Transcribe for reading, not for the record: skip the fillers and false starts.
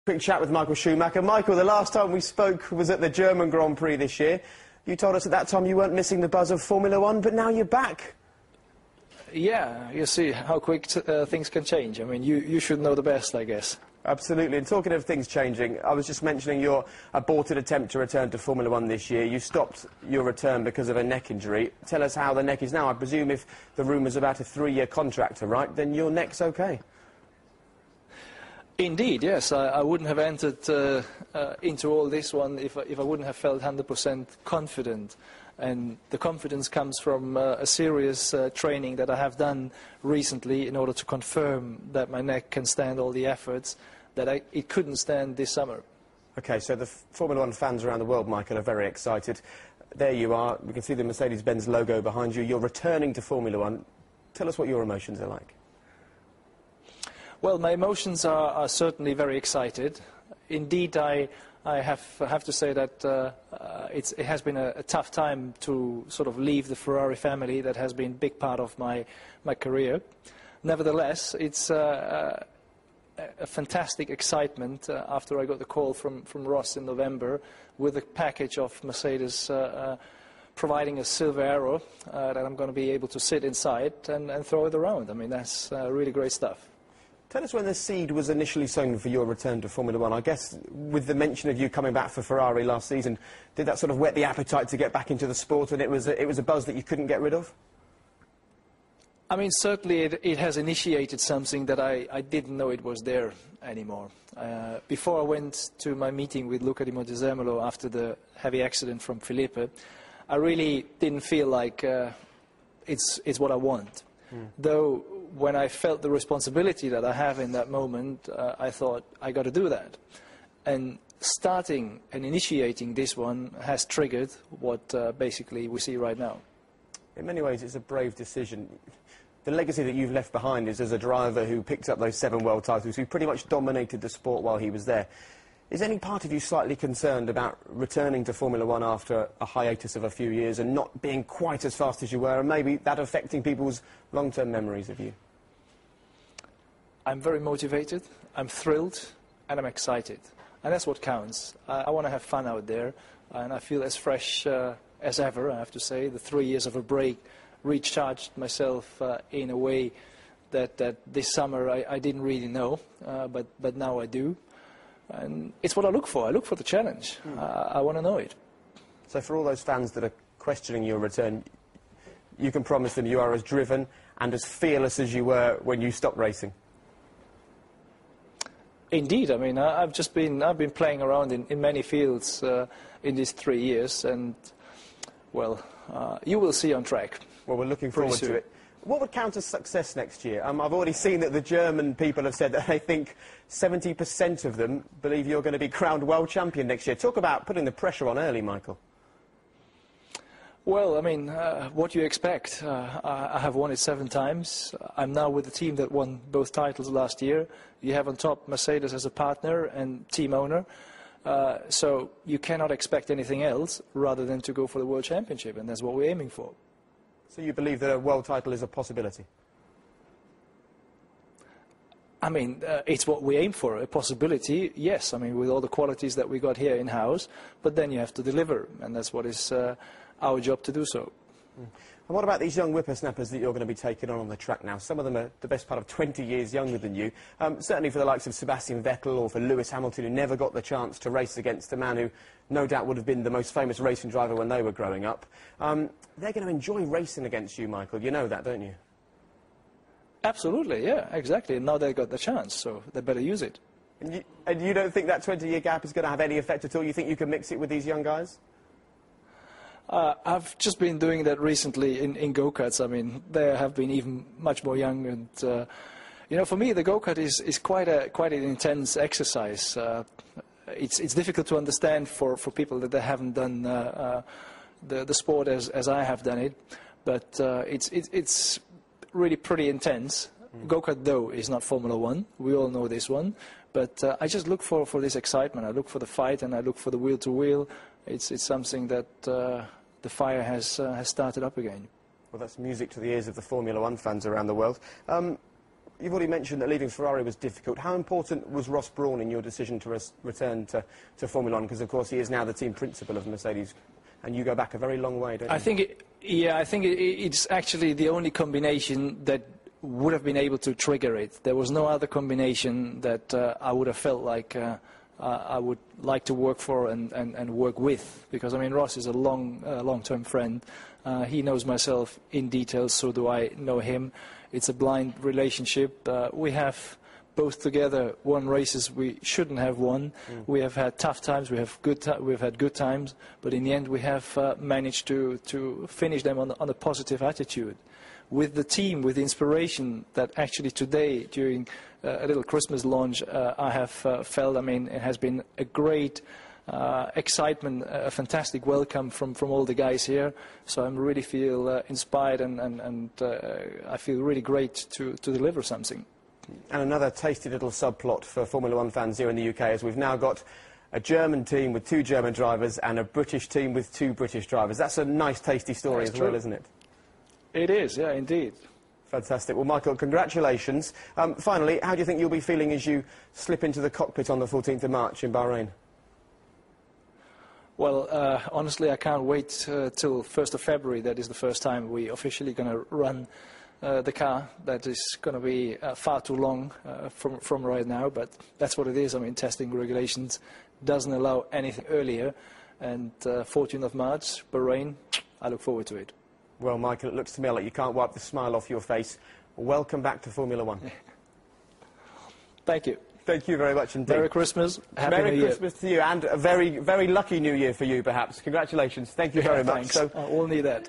Quick chat with Michael Schumacher. Michael, the last time we spoke was at the German Grand Prix this year. You told us at that time you weren't missing the buzz of Formula One, but now you're back. Yeah, you see how quick things can change. I mean, you should know the best, I guess. Absolutely. And talking of things changing, I was just mentioning your aborted attempt to return to Formula One this year. You stopped your return because of a neck injury. Tell us how the neck is now. I presume if the rumours about a 3-year contract are right, then your neck's OK. Indeed, yes. I wouldn't have entered into all this one if I wouldn't have felt 100% confident. And the confidence comes from a serious training that I have done recently in order to confirm that my neck can stand all the efforts that it couldn't stand this summer. OK, so the Formula One fans around the world, Michael, are very excited. There you are. We can see the Mercedes-Benz logo behind you. You're returning to Formula One. Tell us what your emotions are like. Well, my emotions are certainly very excited. Indeed, I have to say that it has been a tough time to sort of leave the Ferrari family that has been a big part of my career. Nevertheless, it's a fantastic excitement after I got the call from Ross in November with a package of Mercedes providing a silver arrow that I'm going to be able to sit inside and throw it around. I mean, that's really great stuff. Tell us when the seed was initially sown for your return to Formula One. I guess with the mention of you coming back for Ferrari last season, did that sort of whet the appetite to get back into the sport, and it was a buzz that you couldn't get rid of? I mean, certainly it has initiated something that I didn't know it was there anymore. Before I went to my meeting with Luca di Montezemolo after the heavy accident from Felipe, I really didn't feel like it's what I want. Though when I felt the responsibility that I have in that moment, I thought, I got to do that. And starting and initiating this one has triggered what basically we see right now. In many ways, it's a brave decision. The legacy that you've left behind is as a driver who picked up those 7 world titles, who pretty much dominated the sport while he was there. Is any part of you slightly concerned about returning to Formula One after a hiatus of a few years and not being quite as fast as you were, and maybe that affecting people's long-term memories of you? I'm very motivated, I'm thrilled, and I'm excited. And that's what counts. I want to have fun out there, and I feel as fresh as ever, I have to say. The 3 years of a break recharged myself in a way that this summer I didn't really know, but now I do. And it's what I look for. I look for the challenge. I want to know it. So for all those fans that are questioning your return, you can promise them you are as driven and as fearless as you were when you stopped racing? Indeed. I mean, I've been playing around in many fields in these 3 years, and, well, you will see on track. Well, we're looking forward to it. What would count as success next year? I've already seen that the German people have said that they think 70% of them believe you're going to be crowned world champion next year. Talk about putting the pressure on early, Michael. Well, I mean, what do you expect? I have won it 7 times. I'm now with the team that won both titles last year. You have on top Mercedes as a partner and team owner. So you cannot expect anything else rather than to go for the World Championship, and that's what we're aiming for. So you believe that a world title is a possibility? I mean, it's what we aim for, a possibility, yes. I mean, with all the qualities that we got here in-house, but then you have to deliver, and that's what is our job to do so. And what about these young whippersnappers that you're going to be taking on the track now? Some of them are the best part of 20 years younger than you. Certainly for the likes of Sebastian Vettel or for Lewis Hamilton, who never got the chance to race against a man who no doubt would have been the most famous racing driver when they were growing up. They're going to enjoy racing against you, Michael. You know that, don't you? Absolutely, yeah, exactly. And now they've got the chance, so they better use it. And you don't think that 20-year gap is going to have any effect at all? You think you can mix it with these young guys? I've just been doing that recently in go-karts. I mean, they have been even much more young, and you know, for me, the go-kart is quite an intense exercise. It's difficult to understand for people that they haven't done the sport as I have done it, but it's really pretty intense. Go-kart, though, is not Formula One. We all know this one, but I just look for this excitement. I look for the fight, and I look for the wheel-to-wheel. It's something that the fire has started up again. Well, that's music to the ears of the Formula One fans around the world. you've already mentioned that leaving Ferrari was difficult. How important was Ross Brawn in your decision to return to Formula 1? Because, of course, he is now the team principal of Mercedes, and you go back a very long way, don't you? I think it's actually the only combination that would have been able to trigger it. There was no other combination that I would have felt like I would like to work for and work with. Because, I mean, Ross is a long-term friend. He knows myself in detail, so do I know him. It's a blind relationship. We have both together won races we shouldn't have won. We have had tough times, we've had good times, but in the end we have managed to finish them on a positive attitude. With the team, with the inspiration that actually today, during a little Christmas launch, I have felt, I mean, it has been a great excitement, a fantastic welcome from all the guys here. So I really feel inspired and I feel really great to deliver something. And another tasty little subplot for Formula 1 fans here in the UK is we've now got a German team with 2 German drivers and a British team with 2 British drivers. That's a nice, tasty story as well, isn't it? It is, yeah, indeed. Fantastic. Well, Michael, congratulations. Finally, how do you think you'll be feeling as you slip into the cockpit on the 14th of March in Bahrain? Well, honestly, I can't wait till 1st of February. That is the first time we're officially going to run the car. That is going to be far too long from right now, but that's what it is. I mean, testing regulations doesn't allow anything earlier, and 14th of March, Bahrain, I look forward to it. Well, Michael, it looks to me like you can't wipe the smile off your face. Welcome back to Formula 1. Thank you. Thank you very much indeed. Merry Christmas. Happy New Year. Merry Christmas to you, and a very, very lucky New Year for you, perhaps. Congratulations. Thank you very much. Thanks. We'll need that.